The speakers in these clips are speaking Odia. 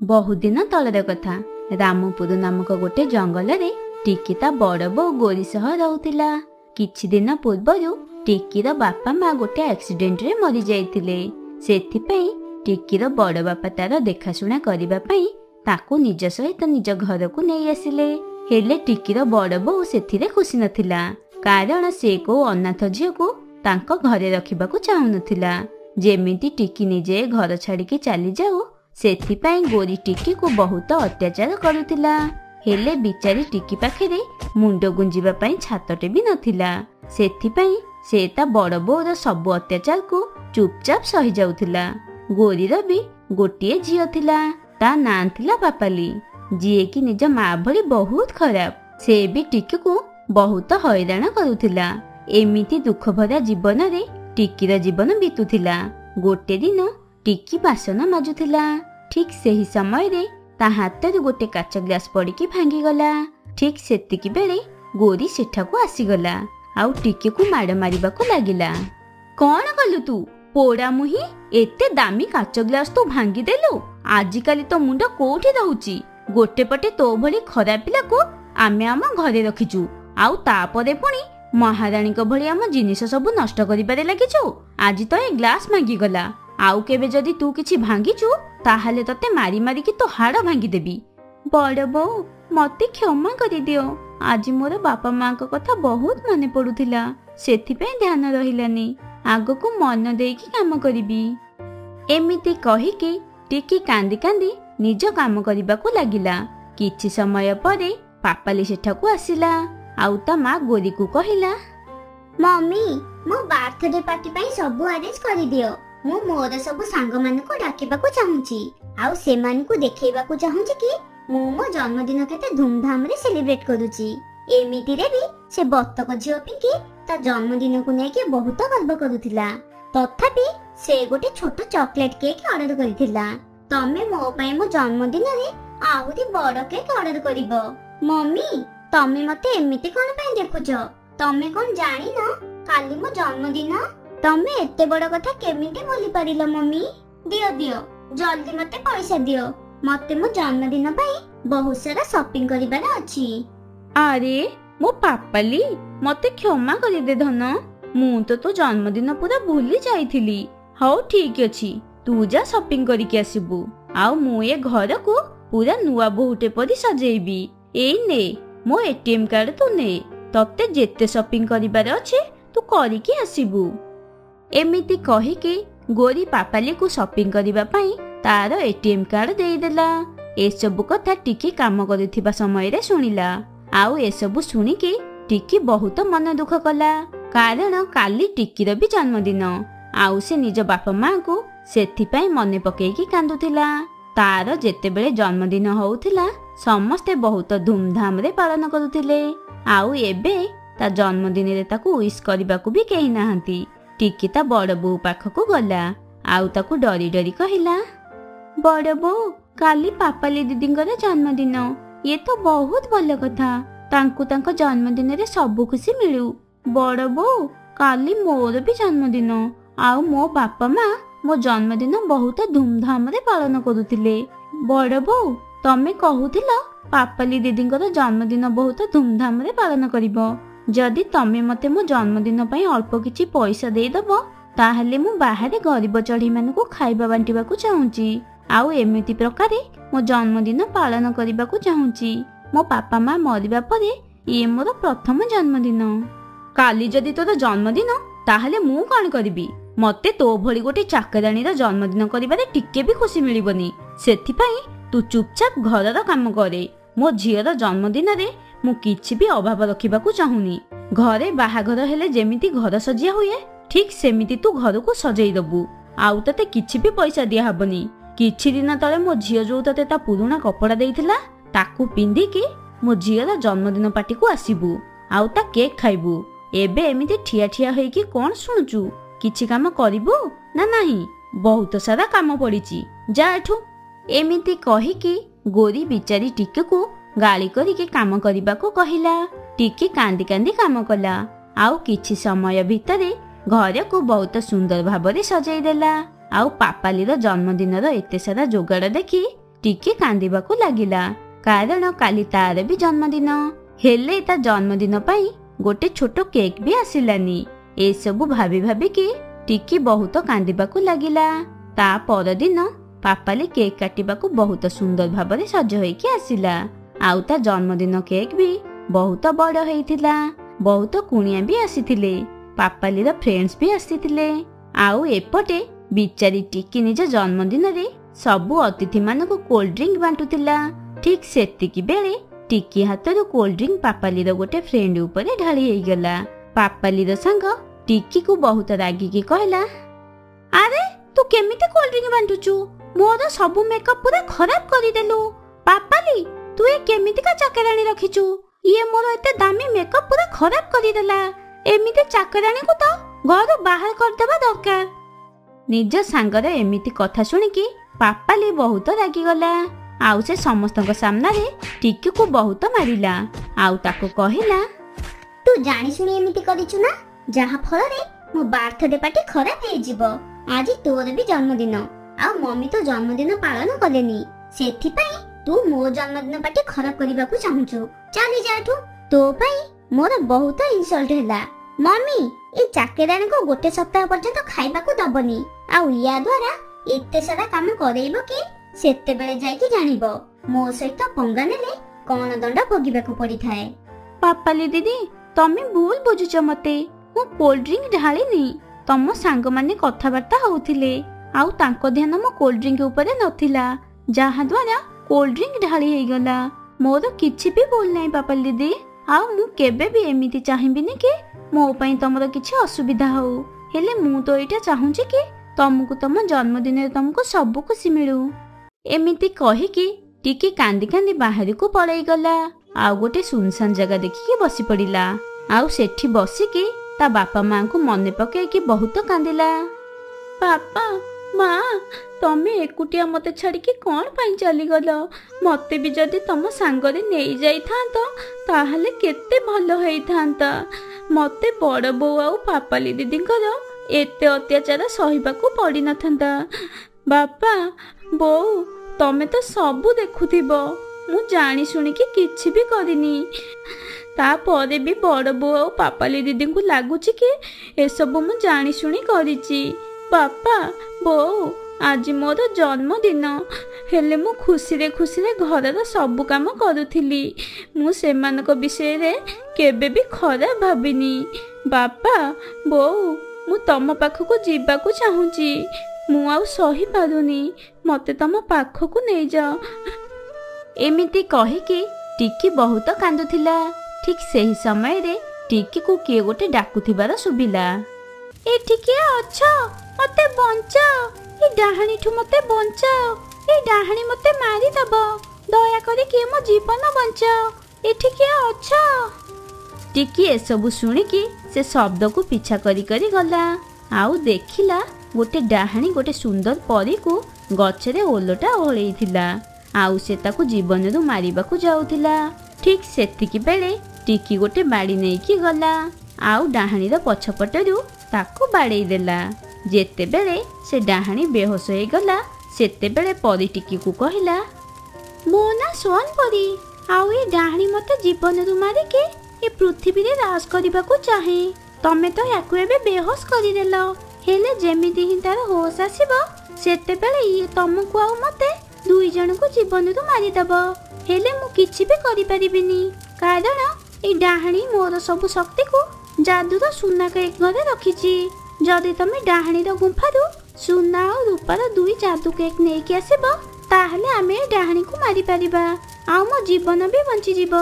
बहुत दिन तलर कथा रामपुर नामक गोटे जंगल रे टिकी ता बड़ बो गोरी सह रहउतिला। किछि दिन पूर्वरु टिकीर बापा माँ गोटे एक्सीडेंट रे मरी जाइतिले। सेथिपई टिकीर बड़ बापा तार देखाशुଣା करिबा पई ताकू निज सहित निज घर को नहीं आसिले। हेले टिकीर बड़ बो सेथिरे खुशी नथिला, कारण से को अनाथ झियो को तांको घरे रखिबाकू चाहू नथिला। जेमिति टिकी निजे घर छाड़िकी चली जाऊ सेथिपाई गोरी टिकी को बहुत अत्याचार करुथिला। हेले बिचारी टिकी पाखरे मुंड गुंजिबा पई छातटे भी नथिला। सेथिपाई से ता बड़ बोर सब अत्याचार को चुपचाप सही जाउथिला। गोरीर भी गोटिए झियो थिला, ता नाम थिला पापाली, जिए कि निज माँ भली बहुत खराब। से भी टिकी को बहुत हैरान करुथिला। एमिति दुख भरा जीवन रे टिकीर जीवन बीतुथिला। गोटे दिन टिकी बासन माजुथिला। ठीक सेही समय रे ता हाथ गोटे काच ग्लास पड़िकी भांगीगला। ठीक सेतिकी बेले गोरी सेठाकू आसीगला आउ टिकी को माड़ मारिबाकू लागिला। कौन कलु तू पोड़ा मुही, एते दामी काच ग्लास तू भांगी देलु। आजिकाली तो मुंड कोठी रहउची। गोटे पटे तो भली खराब पिला को आमे आम घरे रखिचु, आउ तापरे पुणी महाराणी को भली आम जिनिस सब नष्ट करिबारे लागिचु। आज तो ए ग्लास भांगी गला, आउ केबे जदि तू किछि भांगीचु ताहाले तते मारी मारी की तो हाड़ भांगी देबी। बड़ बो मते क्षमा करि दियो, आज मोर बापा माँ को कथा बहुत मने पडुथिला, सेथिपे ध्यान रहिलानी। आगो को मन देकी काम करिबी। एमिति कहिके टिकी कांदी कांदी निज काम करिबाकू लागिला। किछि समय परे पापाली सेठाकू आसिला आउ ता माँ गोरी को कहिला, मम्मी मो बर्थडे पार्टी पई सब अरेंज करि दियो। मु मोर सब सांग मान को डाकिबाकू चाहूची, आउ से मान को देखैबाकू चाहूची कि मु मो जन्मदिन केते धूमधाम रे सेलिब्रेट करूची। एमिति रे भी से बत्तक झियो पिंकी ता जन्मदिन को नेकी बहुत गर्व करूथिला। तथापि से गोटे छोट चॉकलेट केक ऑर्डर करिथिला। तमे मो पई मो जन्मदिन रे आहुरी बड़ केक ऑर्डर करिवो। मम्मी तमे मते एमिति कोन पई देखुचो? तमे कोन जानि न काली मो जन्मदिन? तमे एते बड़ कथा केमिति बोली पारिलो मम्मी? दियो दियो जल्दी मते पैसा दियो, मते मो जन्मदिन पई बहुत सारा शॉपिंग करिबार अछि। अरे मो पापाली मते क्षमा करि दे धन, मु तो जन्मदिन पूरा भूली जाइथिली। हौ ठीक अछि, तू जा शॉपिंग करिके आसीबू, आउ मु ए घर को पूरा नुआ बहुटे परी सजेइबी। एई ने मो एटीएम कार्ड तू ने, तते जेते शॉपिंग करिबार अछि तू करिके आसीबू। एमिति कहिके गोरी पापाली को शॉपिंग करिबा पई तार एटीएम कार्ड देई देला। ए सब कथा टिकी काम करिथिबा समय रे सुनिला, आउ ए सब सुनी के टिकी बहुत मन दुख कला, कारण काली टिकीर भी जन्मदिन। आउ से निज बापा माँ को सेथिपाई मने पकेकी कांदुथिला। तार जेतेबेले जन्मदिन होउथिला समस्ते बहुत धूमधाम रे पालन करुथिले, आउ एबे ता जन्मदिन रे ताकू विश करबाकू भी केही नाहंती। टिकी ता बड़ बो पाखकू गला आउ ताकू डरी डरी कहिला, बड़ बो काली पापाली दीदींकर जन्मदिन, ये तो बहुत भल कथा। तांकू तांको जन्मदिन रे सब खुशी मिलू। बड़ बो काली मोर भी जन्मदिन, आउ मो बापा माँ मो जन्मदिन बहुत धूमधाम रे पालन करुथिले। बड़ बो तमे कहुथिला पापाली दीदींकर जन्मदिन बहुत धूमधाम रे पालन करिवो। जदि तमे मते मो जन्मदिन पई अल्प किछि पैसा देई दबो ताहले मु बाहरे गरीब चढ़ी मानकू खाइबा बांटिबाकू चाहूची, आउ एमिति प्रकारे मो जन्मदिन पालन करिबाकू चाहूची। मो पापा माँ मरिबा परे ये मोर प्रथम जन्मदिन। काली जदि तोर जन्मदिन ताहले मु कोन करिबी? मते तो भली गोटे चाकराणी रो जन्मदिन करिबारे टिके भी खुशी मिलिबनी। सेथिपई तू चुपचाप घरर काम करे। मो झियर जन्मदिन रे मु किछि भी अभाव रखिबाकू चाहुनी। घरे बाहाघर हेले जेमिति घर सजिया हुए ठीक सेमिति तू घर को सजेई दबू, आउ तते किछि भी पैसा दिया हबनी। किछि दिन तळे मो झियो जो तते ता पुरुणा कपड़ा देइथिला ताकू पिंधी के मो झियर जन्मदिन पार्टी को आसीबू, आउ ता केक खाइबू। एबे एमिति ठिया ठिया होइकी कोन सुनुचू? किछि काम करिबू ना नाही? बहुत सारा काम पड़िची, जा एठू। एमिति कहिकी गोरी बिचारी टिके को गाली करिके काम करिबाकू कहिला। टिकी कांदी कांदी काम कला, आउ किछि समय भितरे घर को बहुत सुंदर भाबरे सजाई देला। आउ पापाली रो जन्मदिन रो एते सारा जोगाड़ देखी ଟିକି କାନ୍ଦିବାକୁ ଲାଗିଲା, କାରଣ କାଲି ତାର ବି ଜନ୍ମଦିନ। ହେଲେ ତା ଜନ୍ମଦିନ ପାଇଁ ଗୋଟେ ଛୋଟ କେକ୍ ବି ଆସିଲାନି। ଏସବୁ ଭାବି ଭାବିକି ଟିକି ବହୁତ କାନ୍ଦିବାକୁ ଲାଗିଲା। ତା ପରଦିନ ପାପାଲି କେକ୍ କାଟିବାକୁ ବହୁତ ସୁନ୍ଦର ଭାବରେ ସଜ ହୋଇକି ଆସିଲା। ଆଉ ତା ଜନ୍ମଦିନ କେକ୍ ବି ବହୁତ ବଡ ହେଇଥିଲା। ବହୁତ କୁଣିଆ ବି ଆସିଥିଲେ, ପାପାଲିର ଫ୍ରେଣ୍ଡସ୍ ବି ଆସିଥିଲେ। ଆଉ ଏପଟେ ବିଚାରୀ ଟିକି ନିଜ ଜନ୍ମଦିନରେ ସବୁ ଅତିଥି ମାନଙ୍କୁ କୋଲ୍ଡ ଡ୍ରିଙ୍କ ବାଣ୍ଟୁଥିଲା। ଠିକ୍ ସେତିକି ବେଳେ ଟିକି ହାତରୁ କୋଲ୍ଡ ଡ୍ରିଙ୍କ ପାପାଲିର ଗୋଟେ ଫ୍ରେଣ୍ଡ ଉପରେ ଢାଳି ହେଇଗଲା। ପାପାଲିର ସାଙ୍ଗ ଟିକିକୁ ବହୁତ ରାଗିକି କହିଲା, ଆରେ ତୁ କେମିତି କୋଲ୍ଡ ଡ୍ରିଙ୍କ ବାଣ୍ଟୁଛୁ? ମୋର ସବୁ ମେକଅପ୍ ପୁରା ଖରାପ କରିଦେଲୁ। ପାପାଲି, ତୁ ଏ କେମିତିକା ଚାକରାଣୀ ରଖିଛୁ? ଇଏ ମୋର ଏତେ ଦାମୀ ମେକଅପ୍ ପୁରା ଖରାପ କରିଦେଲା। ଏମିତି ଚାକରାଣୀକୁ ତ ଘରୁ ବାହାର କରିଦେବା ଦରକାର। ନିଜ ସାଙ୍ଗର ଏମିତି କଥା ଶୁଣିକି ପାପାଲି ବହୁତ ରାଗିଗଲା। ଆଉ ସେ ସମସ୍ତଙ୍କ ସାମ୍ନାରେ ଟିକିକୁ ବହୁତ ମାରିଲା। ଆଉ ତାକୁ କହିଲା, ତୁ ଜାଣି ଶୁଣି ଏମିତି କରିଛୁ ନା, ଯାହା ଫଳରେ ମୋ ବାର୍ଥଡେ ପାର୍ଟି ଖରାପ ହେଇଯିବ। ଆଜି ତୋର ବି ଜନ୍ମଦିନ, ଆଉ ମମି ତ ଜନ୍ମଦିନ ପାଳନ କଲେନି। ସେଥିପାଇଁ ତୁ ମୋ ଜନ୍ମଦିନ ପାର୍ଟି ଖରାପ କରିବାକୁ ଚାହୁଁଛୁ। ଚାଲି ଯାଠୁ, ତୋ ପାଇଁ ମୋର ବହୁତ ଇନସଲ୍ଟ ହେଲା। ମମି ଏ ଚାକେରାଣୀକୁ ଗୋଟେ ସପ୍ତାହ ପର୍ଯ୍ୟନ୍ତ ଖାଇବାକୁ ଦବନି। ଆଉ ୟା ଦ୍ୱାରା ଏତେ ସାରା କାମ କରେଇବ କି ସେତେବେଳେ ଯାଇକି ଜାଣିବ ମୋ ସହିତ ପଙ୍ଗା ନେଲେ କଣ ଦଣ୍ଡ ଭୋଗିବାକୁ ପଡିଥାଏ। ପାପାଲି ଦିଦି, ତମେ ଭୁଲ ବୁଝୁଛ ମତେ। ମୁଁ କୋଲ୍ଡ ଡ୍ରିଙ୍କ ଢାଳିନି। ତମ ସାଙ୍ଗମାନେ କଥାବାର୍ତ୍ତା ହଉଥିଲେ, ଆଉ ତାଙ୍କ ଧ୍ୟାନ ମୋ କୋଲ୍ଡ ଡ୍ରିଙ୍କ ଉପରେ ନଥିଲା, ଯାହା ଦ୍ୱାରା କୋଲ୍ଡ ଡ୍ରିଙ୍କ ଢାଳି ହେଇଗଲା। ମୋର କିଛି ବି ଭୁଲ ନାହିଁ ପାପାଲି ଦିଦି। ଆଉ ମୁଁ କେବେ ବି ଏମିତି ଚାହିଁବିନି କି ମୋ ପାଇଁ ତମର କିଛି ଅସୁବିଧା ହଉ। ହେଲେ ମୁଁ ତ ଏଇଟା ଚାହୁଁଛି କି ତମକୁ ତମ ଜନ୍ମଦିନରେ ତମକୁ ସବୁ ଖୁସି ମିଳୁ। ଏମିତି କହିକି ଟିକି କାନ୍ଦି କାନ୍ଦି ବାହାରକୁ ପଳେଇଗଲା। ଆଉ ଗୋଟେ ସୁନସାନ ଜାଗା ଦେଖିକି ବସି ପଡିଲା। ଆଉ ସେଠି ବସିକି ତା ବାପା ମାଙ୍କୁ ମନେ ପକେଇକି ବହୁତ କାନ୍ଦିଲା। ବାପା ମା, ତମେ ଏକୁଟିଆ ମତେ ଛାଡିକି କଣ ପାଇଁ ଚାଲିଗଲ? ମତେ ବି ଯଦି ତମ ସାଙ୍ଗରେ ନେଇଯାଇଥାନ୍ତ ତାହେଲେ କେତେ ଭଲ ହେଇଥାନ୍ତା। ମତେ ବଡ ବୋଉ ଆଉ ପାପାଲି ଦିଦିଙ୍କର ଏତେ ଅତ୍ୟାଚାର ସହିବାକୁ ପଡିନଥାନ୍ତା। ବାପା ବୋଉ, ତମେ ତ ସବୁ ଦେଖୁଥିବ। ମୁଁ ଜାଣି ଶୁଣିକି କିଛି ବି କରିନି। ତାପରେ ବି ବଡ ବୋଉ ଆଉ ପାପାଲି ଦିଦିଙ୍କୁ ଲାଗୁଛି କି ଏସବୁ ମୁଁ ଜାଣି ଶୁଣି କରିଛି। ବାପା ବୋଉ, ଆଜି ମୋର ଜନ୍ମଦିନ, ହେଲେ ମୁଁ ଖୁସିରେ ଖୁସିରେ ଘରର ସବୁ କାମ କରୁଥିଲି। ମୁଁ ସେମାନଙ୍କ ବିଷୟରେ କେବେ ବି ଖରାପ ଭାବିନି। ବାପା ବୋଉ, ମୁଁ ତମ ପାଖକୁ ଯିବାକୁ ଚାହୁଁଛି। ମୁଁ ଆଉ ସହିପାରୁନି, ମତେ ତମ ପାଖକୁ ନେଇଯାଅ। ଏମିତି କହିକି ଟିକି ବହୁତ କାନ୍ଦୁଥିଲା। ଠିକ୍ ସେହି ସମୟରେ ଟିକିକୁ କିଏ ଗୋଟେ ଡାକୁଥିବାର ଶୁଭିଲା। ଏଠି କିଏ ଅଛ? ମତେ ବଞ୍ଚାଅ, ଏ ଡାହାଣୀଠୁ ମତେ ବଞ୍ଚାଅ। ଏ ଡାହାଣୀ ମତେ ମାରିଦବ। ଦୟାକରି କିଏ ମୋ ଜୀବନ ବଞ୍ଚାଅ। ଏଠି କିଏ ଅଛ? ଟିକି ଏସବୁ ଶୁଣିକି ସେ ଶବ୍ଦକୁ ପିଛା କରି କରି ଗଲା। ଆଉ ଦେଖିଲା ଗୋଟେ ଡାହାଣୀ ଗୋଟେ ସୁନ୍ଦର ପରୀକୁ ଗଛରେ ଓଲଟା ଓହଳେଇଥିଲା। ଆଉ ସେ ତାକୁ ଜୀବନରୁ ମାରିବାକୁ ଯାଉଥିଲା। ଠିକ୍ ସେତିକି ବେଳେ ଟିକି ଗୋଟେ ବାଡ଼ି ନେଇକି ଗଲା। ଆଉ ଡାହାଣୀର ପଛପଟରୁ ତାକୁ ବାଡ଼େଇ ଦେଲା। ଯେତେବେଳେ ସେ ଡାହାଣୀ ବେହୋସ ହେଇଗଲା, ସେତେବେଳେ ପରୀ ଟିକିକୁ କହିଲା, ମୋ ନାଁ ସୋନ ପରୀ। ଆଉ ଏ ଡାହାଣୀ ମତେ ଜୀବନରୁ ମାରିକି ଏ ପୃଥିବୀରେ ରାଜ କରିବାକୁ ଚାହେଁ। ତମେ ତ ୟାକୁ ଏବେ ବେହୋସ କରିଦେଲ। ହେଲେ ଯେମିତି ହିଁ ତାର ହୋସ ଆସିବ, ସେତେବେଳେ ଇଏ ତମକୁ ଆଉ ମତେ ଦୁଇ ଜଣଙ୍କୁ ଜୀବନରୁ ମାରିଦବ। ହେଲେ ମୁଁ କିଛି ବି କରିପାରିବିନି, କାରଣ ଏଇ ଡାହାଣୀ ମୋର ସବୁ ଶକ୍ତିକୁ ଯାଦୁର ସୁନା କେକ୍ ଘରେ ରଖିଛି। ଯଦି ତମେ ଡାହାଣୀର ଗୁମ୍ଫାରୁ ସୁନା ଆଉ ରୂପାର ଦୁଇ ଯାଦୁ କେକ୍ ନେଇକି ଆସିବ, ତାହେଲେ ଆମେ ଏ ଡାହାଣୀକୁ ମାରିପାରିବା, ଆଉ ମୋ ଜୀବନ ବି ବଞ୍ଚିଯିବ।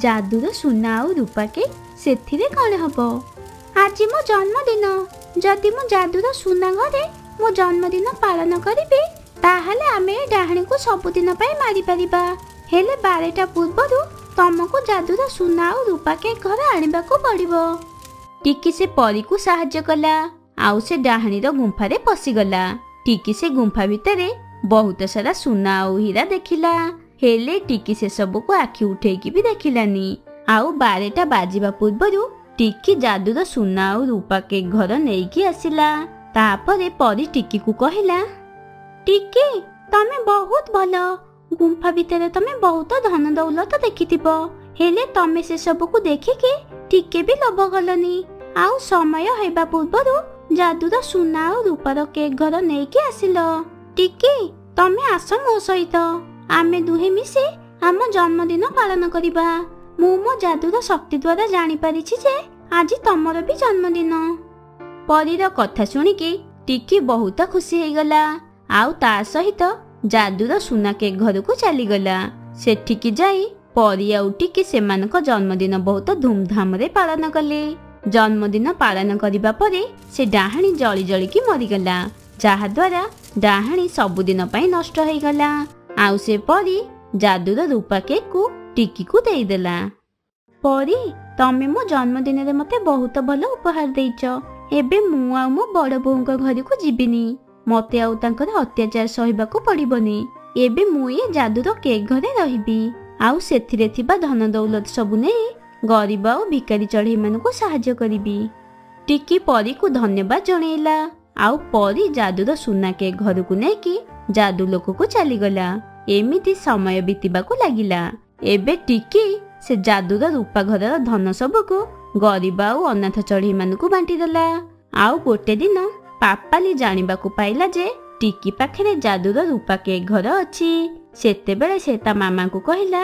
ଯାଦୁର ସୁନା ଆଉ ରୂପା କେକ୍, ସେଥିରେ କଣ ହବ? ଆଜି ମୋ ଜନ୍ମଦିନ। ଯଦି ମୁଁ ଯାଦୁର ସୁନା ଘରେ ମୋ ଜନ୍ମଦିନ ପାଳନ କରିବି, ତାହେଲେ ଆମେ ଏ ଡାହାଣୀକୁ ସବୁଦିନ ପାଇଁ ମାରିପାରିବା। ହେଲେ 12ଟା ପୂର୍ବରୁ ତମକୁ ଯାଦୁର ସୁନା ଆଉ ରୂପା କେକ୍ ଘରେ ଆଣିବାକୁ ପଡିବ। ଟିକି ସେ ପରୀକୁ ସାହାଯ୍ୟ କଲା। ଆଉ ସେ ଡାହାଣୀର ଗୁମ୍ଫାରେ ପଶିଗଲା। ଟିକି ସେ ଗୁମ୍ଫା ଭିତରେ ବହୁତ ସାରା ସୁନା ଆଉ ହୀରା ଦେଖିଲା। ହେଲେ ଟିକି ସେ ସବୁକୁ ଆଖି ଉଠେଇକି ବି ଦେଖିଲାନି। ଆଉ 12ଟା ବାଜିବା ପୂର୍ବରୁ ଟିକି ଯାଦୁର ସୁନା ଆଉ ରୂପା କେକ୍ ଘର ନେଇକି ଆସିଲା। ତାପରେ ପରୀ ଟିକିକୁ କହିଲା, ଟିକି ତମେ ବହୁତ ଭଲ। ଗୁମ୍ଫା ଭିତରେ ତମେ ବହୁତ ଧନ ଦୌଲତ ଦେଖିଥିବ, ହେଲେ ତମେ ସେ ସବୁକୁ ଦେଖିକି ଟିକେ ବି ଲୋଭ କଲନି। ଆଉ ସମୟ ହେବା ପୂର୍ବରୁ ଯାଦୁର ସୁନା ଆଉ ରୂପାର କେକ୍ ଘର ନେଇକି ଆସିଲ। ଟିକି, ତମେ ଆସ ମୋ ସହିତ। ଆମେ ଦୁହେଁ ମିଶି ଆମ ଜନ୍ମଦିନ ପାଳନ କରିବା। ମୁଁ ମୋ ଯାଦୁର ଶକ୍ତି ଦ୍ୱାରା ଜାଣିପାରିଛି ଯେ ଆଜି ତମର ବି ଜନ୍ମଦିନ। ପରୀର କଥା ଶୁଣିକି ଟିକି ବହୁତ ଖୁସି ହେଇଗଲା, ଆଉ ତା ସହିତ ଯାଦୁର ସୁନା କେକ୍ ଘରକୁ ଚାଲିଗଲା। ସେଠିକି ଯାଇ ପରୀ ଆଉ ଟିକି ସେମାନଙ୍କ ଜନ୍ମଦିନ ବହୁତ ଧୁମଧାମରେ ପାଳନ କଲେ। ଜନ୍ମଦିନ ପାଳନ କରିବା ପରେ ସେ ଡାହାଣୀ ଜଳି ଜଳିକି ମରିଗଲା, ଯାହାଦ୍ୱାରା ଡାହାଣୀ ସବୁଦିନ ପାଇଁ ନଷ୍ଟ ହେଇଗଲା। ଆଉ ସେ ପରୀ ଯାଦୁର ରୂପା କେକ୍କୁ ଟିକିକୁ ଦେଇଦେଲା। ପରୀ, ତମେ ମୋ ଜନ୍ମଦିନରେ ମତେ ବହୁତ ଭଲ ଉପହାର ଦେଇଛ। ଏବେ ମୁଁ ଆଉ ମୋ ବଡ଼ ବୋଉଙ୍କ ଘରକୁ ଯିବିନି। ମତେ ଆଉ ତାଙ୍କର ଅତ୍ୟାଚାର ସହିବାକୁ ପଡ଼ିବନି। ଏବେ ମୁଁ ଏ ଯାଦୁର କେକ୍ ଘରେ ରହିବି, ଆଉ ସେଥିରେ ଥିବା ଧନ ଦୌଲତ ସବୁ ନେଇ ଗରିବ ଆଉ ଭିକାରୀ ଚଢ଼େଇମାନଙ୍କୁ ସାହାଯ୍ୟ କରିବି। ଟିକି ପରୀକୁ ଧନ୍ୟବାଦ ଜଣେଇଲା, ଆଉ ପରୀ ଯାଦୁର ସୁନା କେକ୍ ଘରକୁ ନେଇକି ଯାଦୁ ଲୋକକୁ ଚାଲିଗଲା। ଏମିତି ସମୟ ବିତିବାକୁ ଲାଗିଲା। ଏବେ ଟିକି ସେ ଯାଦୁର ରୂପା ଘରର ଧନ ସବୁକୁ ଗରିବ ଆଉ ଅନାଥ ଚଢ଼େଇମାନଙ୍କୁ ବାଣ୍ଟିଦେଲା। ଆଉ ଗୋଟେ ଦିନ ପାପାଲି ଜାଣିବାକୁ ପାଇଲା ଯେ ଟିକି ପାଖରେ ଯାଦୁର ରୂପା କେକ୍ ଘର ଅଛି। ସେତେବେଳେ ସେ ତା ମାମାକୁ କହିଲା,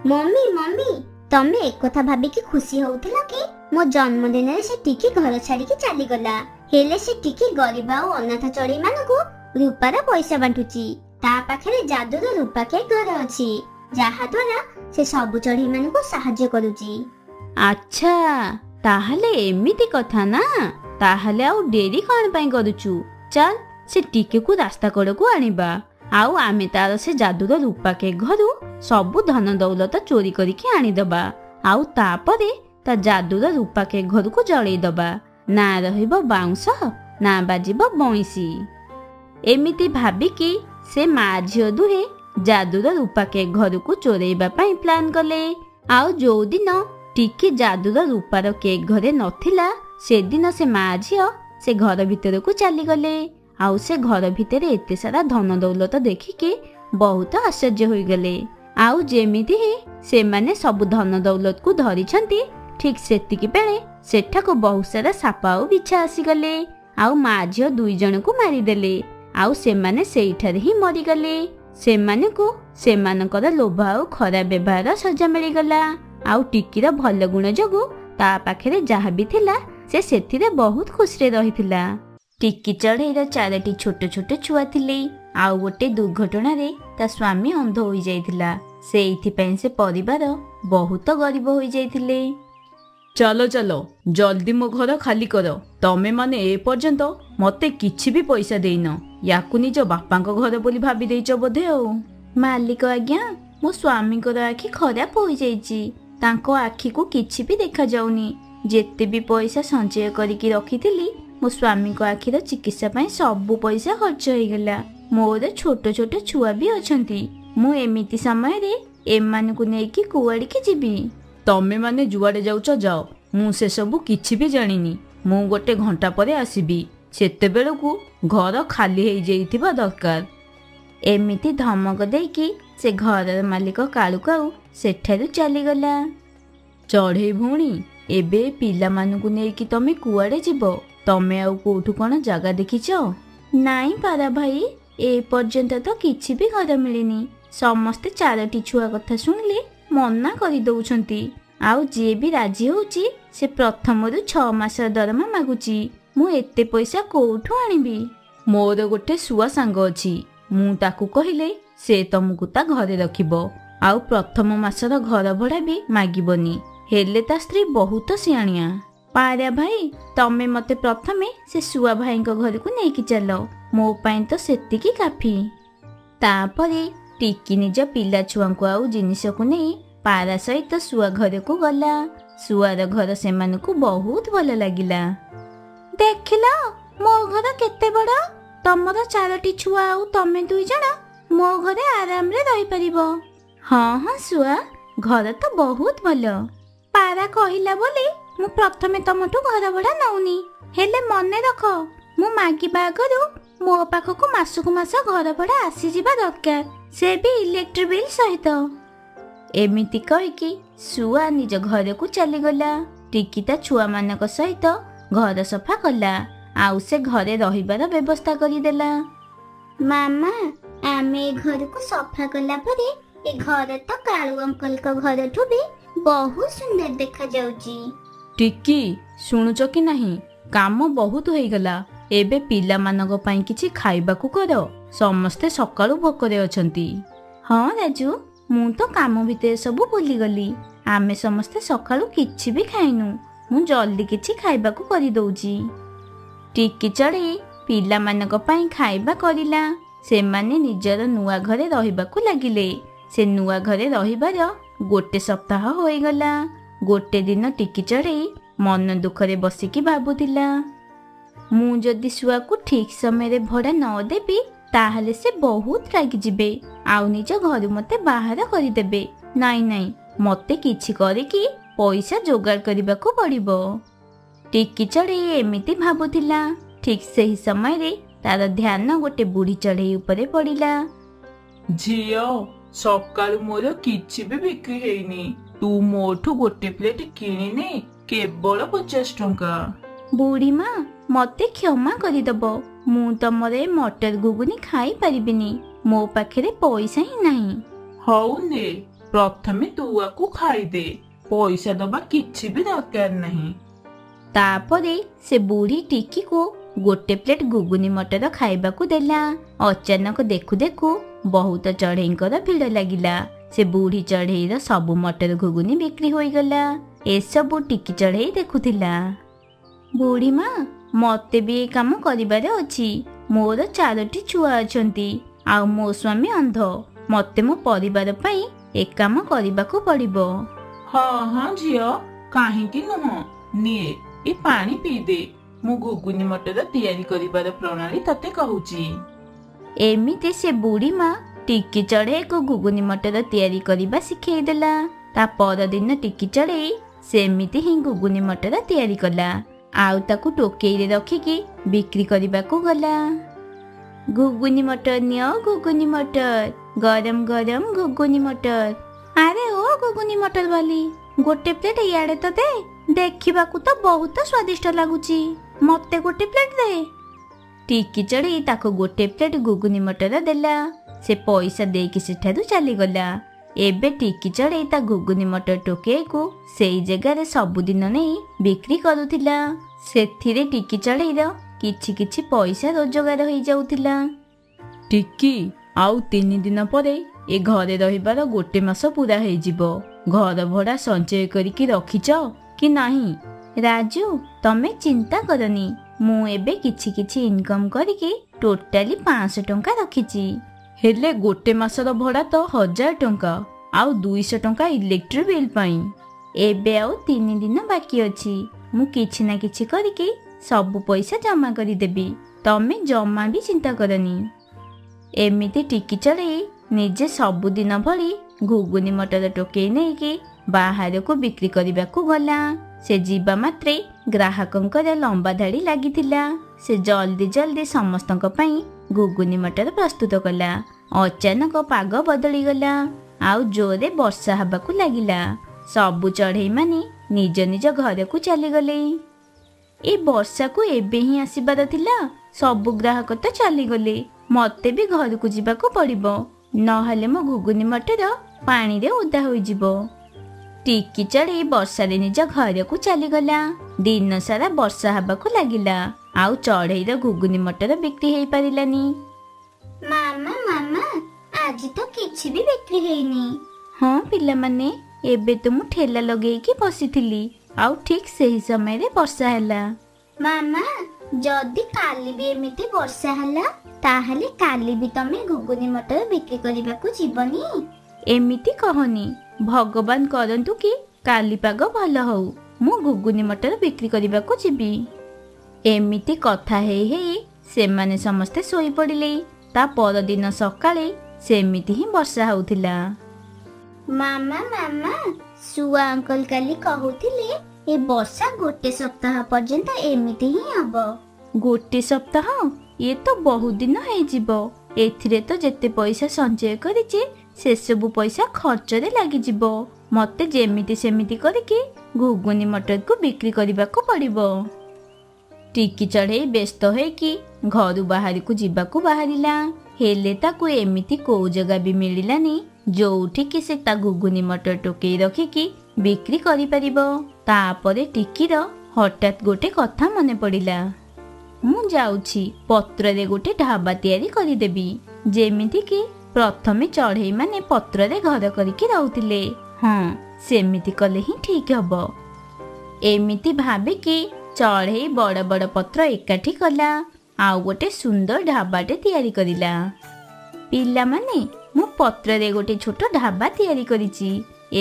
ମମି ମମି, ତମେ ଏକଥା ଭାବିକି ଖୁସି ହଉଥିଲ କି ମୋ ଜନ୍ମଦିନରେ ସେ ଟିକି ଘର ଛାଡିକି ଚାଲିଗଲା, ହେଲେ ସେ ଟିକି ଗରିବ ଆଉ ଅନାଥ ଚଢ଼େଇ ମାନଙ୍କୁ ରୂପାର ପଇସା ବାଣ୍ଟୁଛି। ତା ପାଖରେ ଯାଦୁର ରୂପା କେକ୍ ଘର ଅଛି, ଯାହା ଦ୍ୱାରା ସେ ସବୁ ଚଢ଼େଇ ମାନଙ୍କୁ ସାହାଯ୍ୟ କରୁଛି। ଆଚ୍ଛା, ତାହେଲେ ଏମିତି କଥା ନା? ତାହେଲେ ଆଉ ଡେରି କଣ ପାଇଁ କରୁଛୁ? ଚାଲ ସେ ଟିକିକୁ ରାସ୍ତା କଡ଼କୁ ଆଣିବା, ଆଉ ଆମେ ତାର ସେ ଯାଦୁର ରୂପା କେକ୍ ଘରୁ ସବୁ ଧନ ଦୌଲତ ଚୋରି କରିକି ଆଣିଦବା। ଆଉ ତାପରେ ତା ଯାଦୁର ରୂପା କେକ୍ ଘରକୁ ଜଳେଇଦବା। ନା ରହିବ ବାଉଁଶ, ନା ବାଜିବ ବଇଁଶୀ। ଏମିତି ଭାବିକି ସେ ମା ଝିଅ ଦୁହେଁ ଯାଦୁର ରୂପା କେକ୍ ଘରକୁ ଚୋରେଇବା ପାଇଁ ପ୍ଲାନ୍ କଲେ। ଆଉ ଯୋଉଦିନ ଟିକି ଯାଦୁର ରୂପାର କେକ୍ ଘରେ ନଥିଲା, ସେଦିନ ସେ ମା ଝିଅ ସେ ଘର ଭିତରକୁ ଚାଲିଗଲେ। ଆଉ ସେ ଘର ଭିତରେ ଏତେ ସାରା ଧନ ଦୌଲତ ଦେଖିକି ବହୁତ ଆଶ୍ଚର୍ଯ୍ୟ ହୋଇଗଲେ। ଆଉ ଯେମିତି ହିଁ ସେମାନେ ସବୁ ଧନ ଦୌଲତକୁ ଧରିଛନ୍ତି, ଠିକ୍ ସେତିକି ବେଳେ ସେଠାକୁ ବହୁତ ସାରା ସାପ ଆଉ ବିଛା ଆସିଗଲେ, ଆଉ ମା ଝିଅ ଦୁଇ ଜଣଙ୍କୁ ମାରିଦେଲେ। ଆଉ ସେମାନେ ସେଇଠାରେ ହିଁ ମରିଗଲେ। ସେମାନଙ୍କୁ ସେମାନଙ୍କର ଲୋଭ ଆଉ ଖରାପ ବ୍ୟବହାର ସଜା ମିଳିଗଲା। ଆଉ ଟିକିର ଭଲ ଗୁଣ ଯୋଗୁଁ ତା ପାଖରେ ଯାହା ବି ଥିଲା ସେ ସେଥିରେ ବହୁତ ଖୁସିରେ ରହିଥିଲା। ଟିକି ଚଢ଼େଇର 4ଟି ଛୋଟ ଛୋଟ ଛୁଆ ଥିଲେ। ଆଉ ଗୋଟେ ଦୁର୍ଘଟଣାରେ ତା ସ୍ୱାମୀ ଅନ୍ଧ ହୋଇଯାଇଥିଲା। ସେଇଥିପାଇଁ ସେ ପରିବାର ବହୁତ ଗରିବ ହୋଇଯାଇଥିଲେ। ଚାଲ ଚାଲ, ଜଲ୍ଦି ମୋ ଘର ଖାଲି କର। ତମେ ମାନେ ଏ ପର୍ଯ୍ୟନ୍ତ ମତେ କିଛି ବି ପଇସା ଦେଇନ। ୟାକୁ ନିଜ ବାପାଙ୍କ ଘର ବୋଲି ଭାବି ଦେଇଛ ବୋଧେ ଆଉ। ମାଲିକ ଆଜ୍ଞା, ମୋ ସ୍ୱାମୀଙ୍କର ଆଖି ଖରାପ ହୋଇଯାଇଛି। ତାଙ୍କ ଆଖିକୁ କିଛି ବି ଦେଖାଯାଉନି। ଯେତେ ବି ପଇସା ସଞ୍ଚୟ କରିକି ରଖିଥିଲି, ମୋ ସ୍ୱାମୀଙ୍କ ଆଖିର ଚିକିତ୍ସା ପାଇଁ ସବୁ ପଇସା ଖର୍ଚ୍ଚ ହେଇଗଲା। ମୋର ଛୋଟ ଛୋଟ ଛୁଆ ବି ଅଛନ୍ତି। ମୁଁ ଏମିତି ସମୟରେ ଏମାନଙ୍କୁ ନେଇକି କୁଆଡ଼ିକି ଯିବି? ତମେ ମାନେ ଯୁଆଡେ ଯାଉଛ ଯାଅ, ମୁଁ ସେସବୁ କିଛି ବି ଜାଣିନି। ମୁଁ ଗୋଟେ ଘଣ୍ଟା ପରେ ଆସିବି। ସେତେବେଳକୁ ଘର ଖାଲି ହେଇଯାଇଥିବା ଦରକାର। ଏମିତି ଧମକ ଦେଇକି ସେ ଘରର ମାଲିକ କାଳୁ କାଉ ସେଠାରୁ ଚାଲିଗଲା। ଚଢ଼େଇ ଭଉଣୀ, ଏବେ ପିଲାମାନଙ୍କୁ ନେଇକି ତମେ କୁଆଡେ ଯିବ? ତମେ ଆଉ କୋଉଠୁ କଣ ଜାଗା ଦେଖିଛ? ନାଇଁ ପାରା ଭାଇ, ଏ ପର୍ଯ୍ୟନ୍ତ ତ କିଛି ବି ଘର ମିଳିନି। ସମସ୍ତେ 4ଟି ଛୁଆ କଥା ଶୁଣିଲେ ମନା କରିଦଉଛନ୍ତି। ଆଉ ଯିଏ ବି ରାଜି ହଉଛି ସେ ପ୍ରଥମରୁ 6 ମାସର ଦରମା ମାଗୁଛି। ମୁଁ ଏତେ ପଇସା କୋଉଠୁ ଆଣିବି? ମୋର ଗୋଟେ ଶୁଆ ସାଙ୍ଗ ଅଛି। ମୁଁ ତାକୁ କହିଲେ ସେ ତମକୁ ତା ଘରେ ରଖିବ, ଆଉ ପ୍ରଥମ ମାସର ଘର ଭଡ଼ା ବି ମାଗିବନି। ହେଲେ ତା ସ୍ତ୍ରୀ ବହୁତ ସିଆଣିଆ। ପାରା ଭାଇ, ତମେ ମତେ ପ୍ରଥମେ ସେ ଶୁଆ ଭାଇଙ୍କ ଘରକୁ ନେଇକି ଚାଲ। ମୋ ପାଇଁ ତ ସେତିକି କାଫି। ତାପରେ ଟିକି ନିଜ ପିଲା ଛୁଆଙ୍କୁ ଆଉ ଜିନିଷକୁ ନେଇ ପାରା ସହିତ ଶୁଆ ଘରକୁ ଗଲା। ଶୁଆର ଘର ସେମାନଙ୍କୁ ବହୁତ ଭଲ ଲାଗିଲା। ଦେଖିଲ, ମୋ ଘର କେତେ ବଡ଼। ତମର 4ଟି ଛୁଆ ଆଉ ତମେ 2 ଜଣ ମୋ ଘରେ ଆରାମରେ ରହିପାରିବ। ହଁ ହଁ ଶୁଆ, ଘର ତ ବହୁତ ଭଲ। ପାରା କହିଲା ବୋଲି ମୁଁ ପ୍ରଥମେ ତମଠୁ ଘର ଭଡ଼ା ନଉନି। ହେଲେ ମନେ ରଖ, ମୁଁ ମାଗିବା ଆଗରୁ ମୋ ପାଖକୁ ମାସକୁ ମାସ ଘର ଭଡ଼ା ଆସିଯିବା ଦରକାର, ସେ ବି ଇଲେକ୍ଟ୍ରି ବିଲ୍ ସହିତ। ଏମିତି କହିକି ଶୁଆ ନିଜ ଘରକୁ ଚାଲିଗଲା। ଟିକି ତା ଛୁଆମାନଙ୍କ ସହିତ ଘର ସଫା କଲା, ଆଉ ସେ ଘରେ ରହିବାର ବ୍ୟବସ୍ଥା କରିଦେଲା। ମାମା, ଆମେ ଏ ଘରକୁ ସଫା କଲା ପରେ ଏ ଘର ତ କାଳୁ ଅଙ୍କଲଙ୍କ ଘରଠୁ ବି ବହୁତ ସୁନ୍ଦର ଦେଖାଯାଉଛି। ଟିକି, ଶୁଣୁଛ କି ନାହିଁ? କାମ ବହୁତ ହେଇଗଲା। ଏବେ ପିଲାମାନଙ୍କ ପାଇଁ କିଛି ଖାଇବାକୁ କର। ସମସ୍ତେ ସକାଳୁ ଭୋକରେ ଅଛନ୍ତି। ହଁ ରାଜୁ, ମୁଁ ତ କାମ ଭିତରେ ସବୁ ଭୁଲିଗଲି। ଆମେ ସମସ୍ତେ ସକାଳୁ କିଛି ବି ଖାଇନୁ। ମୁଁ ଜଲ୍ଦି କିଛି ଖାଇବାକୁ କରିଦଉଛି। ଟିକି ଚଢ଼େଇ ପିଲାମାନଙ୍କ ପାଇଁ ଖାଇବା କରିଲା। ସେମାନେ ନିଜର ନୂଆ ଘରେ ରହିବାକୁ ଲାଗିଲେ। ସେ ନୂଆ ଘରେ ରହିବାର ଗୋଟେ ସପ୍ତାହ ହୋଇଗଲା। ଗୋଟେ ଦିନ ଟିକି ଚଢ଼େଇ ମନ ଦୁଃଖରେ ବସିକି ଭାବୁଥିଲା, ମୁଁ ଯଦି ଶୁଆକୁ ଠିକ୍ ସମୟରେ ଭଡ଼ା ନ ଦେବି ତାହେଲେ ସେ ବହୁତ ରାଗିଯିବେ, ଆଉ ନିଜ ଘରୁ ମୋତେ ବାହାର କରିଦେବେ। ନାଇଁ ନାଇଁ, ମୋତେ କିଛି କରିକି ପଇସା ଯୋଗାଡ଼ କରିବାକୁ ପଡ଼ିବ। ଟିକି ଚଢ଼େଇ ଏମିତି ଭାବୁଥିଲା। ଠିକ୍ ସେହି ସମୟରେ ତାର ଧ୍ୟାନ ଗୋଟେ ବୁଢ଼ୀ ଚଢ଼େଇ ଉପରେ ପଡ଼ିଲା। ଝିଅ, ସକାଳୁ ମୋର କିଛି ବି ବିକ୍ରି ହେଇନି। ତୁ ମୋଠୁ ଗୋଟେ ପ୍ଲେଟ କିଣିନେ, କେବଳ 50 ଟଙ୍କା। ବୁଢ଼ୀ ମା, ମୋତେ କ୍ଷମା କରିଦବ। ମୁଁ ତମର ଏ ମଟର ଘୁଗୁନି ଖାଇପାରିବିନି। ମୋ ପାଖରେ ପଇସା ହିଁ ନାହିଁ। ହଉ ନେ, ପ୍ରଥମେ ତୁ ଆକୁ ଖାଇଦେ। ପଇସା ଦବା କିଛି ବି ଦରକାର ନାହିଁ। ତାପରେ ସେ ବୁଢ଼ୀ ଟିକିକୁ ଗୋଟେ ପ୍ଲେଟ ଘୁଗୁନି ମଟର ଖାଇବାକୁ ଦେଲା। ଅଚାନକ ଦେଖୁ ଦେଖୁ ବହୁତ ଚଢ଼େଇଙ୍କର ଭିଡ଼ ଲାଗିଲା। ସେ ବୁଢ଼ୀ ଚଢ଼େଇର ସବୁ ମଟର ଘୁଗୁନି ବିକ୍ରି ହୋଇଗଲା। ଏସବୁ ଟିକି ଚଢ଼େଇ ଦେଖୁଥିଲା। ବୁଢ଼ୀ ମା, ମୋତେ ବି ଏ କାମ କରିବାର ଅଛି। ମୋର 4ଟି ଛୁଆ ଅଛନ୍ତି, ଆଉ ମୋ ସ୍ୱାମୀ ଅନ୍ଧ। ମୋତେ ମୋ ପରିବାର ପାଇଁ ଏ କାମ କରିବାକୁ ପଡ଼ିବ। ହଁ ହଁ ଝିଅ, କାହିଁକି ନୁହଁ। ନିଏ, ଏ ପାଣି ପିଇଦେ। ମୁଁ ଘୁଗୁନି ମଟର ତିଆରି କରିବାର ପ୍ରଣାଳୀ ତତେ କହୁଛି। ଏମିତି ସେ ବୁଢ଼ୀ ମା ଟିକି ଚଢ଼େଇକୁ ଘୁଗୁନି ମଟର ତିଆରି କରିବା ଶିଖେଇଦେଲା। ତା ପରଦିନ ଟିକି ଚଢ଼େଇ ସେମିତି ହିଁ ଘୁଗୁନି ମଟର ତିଆରି କଲା, ଆଉ ତାକୁ ଟୋକେଇରେ ରଖିକି ବିକ୍ରି କରିବାକୁ ଗଲା। ଘୁଗୁନି ମଟର ନିଅ, ଘୁଗୁନି ମଟର, ଗରମ ଗରମ ଘୁଗୁନି ମଟର। ଆରେ ଓ ଘୁଗୁନି ମଟର ବାଲି, ଗୋଟେ ପ୍ଲେଟ ଇଆଡ଼େ ତ ଦେ। ଦେଖିବାକୁ ତ ବହୁତ ସ୍ୱାଦିଷ୍ଟ ଲାଗୁଛି। ମୋତେ ଗୋଟେ ପ୍ଲେଟ ଦେ। ଟିକି ଚଢ଼େଇ ତାକୁ ଗୋଟେ ପ୍ଲେଟ ଘୁଗୁନି ମଟର ଦେଲା। ସେ ପଇସା ଦେଇକି ସେଠାରୁ ଚାଲିଗଲା। ଏବେ ଟିକି ଚଢ଼େଇ ତା ଘୁଗୁନି ମଟର ଟୋକେଇକୁ ସେଇ ଜାଗାରେ ସବୁଦିନ ନେଇ ବିକ୍ରି କରୁଥିଲା। ସେଥିରେ ଟିକି ଚଢ଼େଇର କିଛି କିଛି ପଇସା ରୋଜଗାର ହେଇଯାଉଥିଲା। ଟିକି, ଆଉ 3 ଦିନ ପରେ ଏ ଘରେ ରହିବାର 1 ମାସ ପୁରା ହେଇଯିବ। ଘର ଭଡ଼ା ସଞ୍ଚୟ କରିକି ରଖିଛ କି ନାହିଁ? ରାଜୁ, ତମେ ଚିନ୍ତା କରନି। ମୁଁ ଏବେ କିଛି କିଛି ଇନକମ୍ କରିକି ଟୋଟାଲି 500 ଟଙ୍କା ରଖିଛି। ହେଲେ 1 ମାସର ଭଡ଼ା ତ 1000 ଟଙ୍କା, ଆଉ 200 ଟଙ୍କା ଇଲେକ୍ଟ୍ରି ବିଲ୍ ପାଇଁ। ଏବେ ଆଉ 3 ଦିନ ବାକି ଅଛି। ମୁଁ କିଛି ନା କିଛି କରିକି ସବୁ ପଇସା ଜମା କରିଦେବି। ତମେ ଜମା ବି ଚିନ୍ତା କରନି। ଏମିତି ଟିକି ଚଢ଼େଇ ନିଜେ ସବୁଦିନ ଭଳି ଘୁଗୁନି ମଟର ଟୋକେଇ ନେଇକି ବାହାରକୁ ବିକ୍ରି କରିବାକୁ ଗଲା। ସେ ଯିବା ମାତ୍ରେ ଗ୍ରାହକଙ୍କର ଲମ୍ବା ଧାଡ଼ି ଲାଗିଥିଲା। ସେ ଜଲ୍ଦି ଜଲ୍ଦି ସମସ୍ତଙ୍କ ପାଇଁ ଘୁଗୁନି ମଟର ପ୍ରସ୍ତୁତ କଲା। ଅଚାନକ ପାଗ ବଦଳିଗଲା, ଆଉ ଜୋରରେ ବର୍ଷା ହେବାକୁ ଲାଗିଲା। ସବୁ ଚଢ଼େଇମାନେ ନିଜ ନିଜ ଘରକୁ ଚାଲିଗଲେ। ଏ ବର୍ଷାକୁ ଏବେ ହିଁ ଆସିବାର ଥିଲା। ସବୁ ଗ୍ରାହକ ତ ଚାଲିଗଲେ। ମୋତେ ବି ଘରକୁ ଯିବାକୁ ପଡ଼ିବ, ନହେଲେ ମୋ ଘୁଗୁନି ମଟର ପାଣିରେ ଓଦା ହୋଇଯିବ। ଟିକି ଚଢ଼େଇ ବର୍ଷାରେ ନିଜ ଘରକୁ ଚାଲିଗଲା। ଦିନ ସାରା ବର୍ଷା ହେବାକୁ ଲାଗିଲା, ଆଉ ଚଢ଼େଇର ଘୁଗୁନି ମଟର ବିକ୍ରି ହେଇପାରିଲାନି। ମାମା ମାମା, ଆଜି ତ କିଛି ବି ବିକ୍ରି ହେଇନି। ହଁ ପିଲାମାନେ, ଏବେ ତ ମୁଁ ଠେଲା ଲଗେଇକି ବସିଥିଲି, ଆଉ ଠିକ୍ ସେହି ସମୟରେ ବର୍ଷା ହେଲା। ମାମା, ଯଦି କାଲି ବି ଏମିତି ବର୍ଷା ହେଲା ତାହେଲେ କାଲି ବି ତମେ ଘୁଗୁନି ମଟର ବିକ୍ରି କରିବାକୁ ଯିବନି? ଏମିତି କହନି। ଭଗବାନ କରନ୍ତୁ କି କାଲି ପାଗ ଭଲ ହଉ, ମୁଁ ଘୁଗୁନି ମଟର ବିକ୍ରି କରିବାକୁ ଯିବି। ଏମିତି କଥା ହେଇ ହେଇ ସେମାନେ ସମସ୍ତେ ଶୋଇପଡ଼ିଲେ। ତା ପରଦିନ ସକାଳେ ସେମିତି ହିଁ ବର୍ଷା ହେଉଥିଲା। ମାମା ମାମା, ଶୁଆ ଅଙ୍କଲ କାଲି କହୁଥିଲେ ଏ ବର୍ଷା 1 ସପ୍ତାହ ପର୍ଯ୍ୟନ୍ତ ଏମିତି ହିଁ ହବ। 1 ସପ୍ତାହ? ଇଏ ତ ବହୁତ ଦିନ ହେଇଯିବ। ଏଥିରେ ତ ଯେତେ ପଇସା ସଞ୍ଚୟ କରିଛି ସେସବୁ ପଇସା ଖର୍ଚ୍ଚରେ ଲାଗିଯିବ। ମତେ ଯେମିତି ସେମିତି କରିକି ଘୁଗୁନି ମଟରକୁ ବିକ୍ରି କରିବାକୁ ପଡ଼ିବ। ଟିକି ଚଢ଼େଇ ବ୍ୟସ୍ତ ହୋଇକି ଘରୁ ବାହାରକୁ ଯିବାକୁ ବାହାରିଲା। ହେଲେ ତାକୁ ଏମିତି କୋଉ ଜାଗା ବି ମିଳିଲାନି ଯୋଉଠିକି ସେ ତା ଘୁଗୁନି ମଟର ଟୋକେଇ ରଖିକି ବିକ୍ରି କରିପାରିବ। ତାପରେ ଟିକିର ହଠାତ୍ ଗୋଟେ କଥା ମନେ ପଡ଼ିଲା। ମୁଁ ଯାଉଛି ପତ୍ରରେ ଗୋଟେ ଢାବା ତିଆରି କରିଦେବି, ଯେମିତିକି ପ୍ରଥମେ ଚଢ଼େଇମାନେ ପତ୍ରରେ ଘର କରିକି ରହୁଥିଲେ। ହଁ, ସେମିତି କଲେ ହିଁ ଠିକ୍ ହବ। ଏମିତି ଭାବିକି ଚଢ଼େଇ ବଡ଼ ବଡ଼ ପତ୍ର ଏକାଠି କଲା ଆଉ ଗୋଟେ ସୁନ୍ଦର ଢାବାଟେ ତିଆରି କରିଲା। ପିଲାମାନେ, ମୁଁ ପତ୍ରରେ ଗୋଟେ ଛୋଟ ଢାବା ତିଆରି କରିଛି।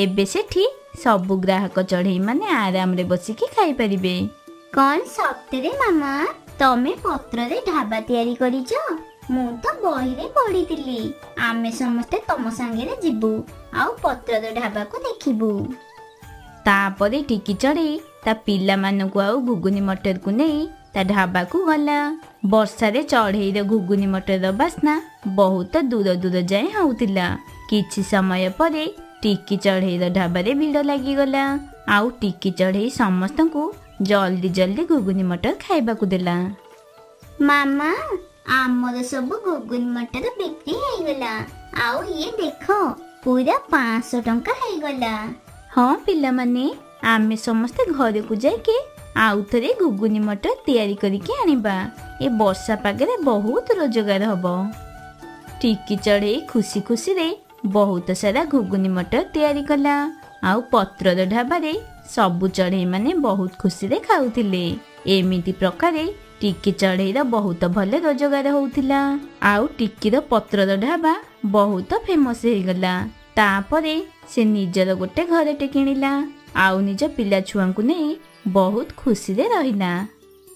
ଏବେ ସେଠି ସବୁ ଗ୍ରାହକ ଚଢ଼େଇମାନେ ଆରାମରେ ବସିକି ଖାଇପାରିବେ। କଣ ସତରେ ମାମା ତମେ ପତ୍ରରେ ଢାବା ତିଆରି କରିଛ? ମୁଁ ତ ବହିରେ ପଢିଥିଲି। ଆମେ ସମସ୍ତେ ତମ ସାଙ୍ଗରେ ଯିବୁ ଆଉ ପତ୍ରର ଢାବାକୁ ଦେଖିବୁ। ତାପରେ ଟିକି ଚଢ଼େଇ ତା ପିଲାମାନଙ୍କୁ ଆଉ ଘୁଗୁନି ମଟରକୁ ନେଇ ତା ଢାବାକୁ ଗଲା। ବର୍ଷାରେ ଚଢ଼େଇର ଘୁଗୁନି ମଟରର ବାସ୍ନା ବହୁତ ଦୂର ଦୂର ଯାଏଁ ହଉଥିଲା। କିଛି ସମୟ ପରେ ଟିକି ଚଢ଼େଇର ଢାବାରେ ଭିଡ଼ ଲାଗିଗଲା ଆଉ ଟିକି ଚଢ଼େଇ ସମସ୍ତଙ୍କୁ ଜଲ୍ଦି ଜଲ୍ଦି ଘୁଗୁନି ମଟର ଖାଇବାକୁ ଦେଲା। ମାମା, ଆମର ସବୁ ଘୁଗୁନି ମଟର ବିକ୍ରି ହେଇଗଲା। ଆଉ ଇଏ ଦେଖ, ପୁରା 500 ଟଙ୍କା ହେଇଗଲା। ହଁ ପିଲାମାନେ, ଆମେ ସମସ୍ତେ ଘରକୁ ଯାଇକି ଆଉ ଥରେ ଘୁଗୁନି ମଟର ତିଆରି କରିକି ଆଣିବା। ଏ ବର୍ଷା ପାଗରେ ବହୁତ ରୋଜଗାର ହବ। ଟିକି ଚଢ଼େଇ ଖୁସି ଖୁସିରେ ବହୁତ ସାରା ଘୁଗୁନି ମଟର ତିଆରି କଲା ଆଉ ପତ୍ରର ଢାବାରେ ସବୁ ଚଢ଼େଇମାନେ ବହୁତ ଖୁସିରେ ଖାଉଥିଲେ। ଏମିତି ପ୍ରକାରେ ଟିକି ଚଢ଼େଇର ବହୁତ ଭଲ ରୋଜଗାର ହଉଥିଲା ଆଉ ଟିକିର ପତ୍ରର ଢାବା ବହୁତ ଫେମସ୍ ହେଇଗଲା। ତାପରେ ସେ ନିଜର ଗୋଟେ ଘରଟେ କିଣିଲା ଆଉ ନିଜ ପିଲା ଛୁଆଙ୍କୁ ନେଇ ବହୁତ ଖୁସିରେ ରହିଲା।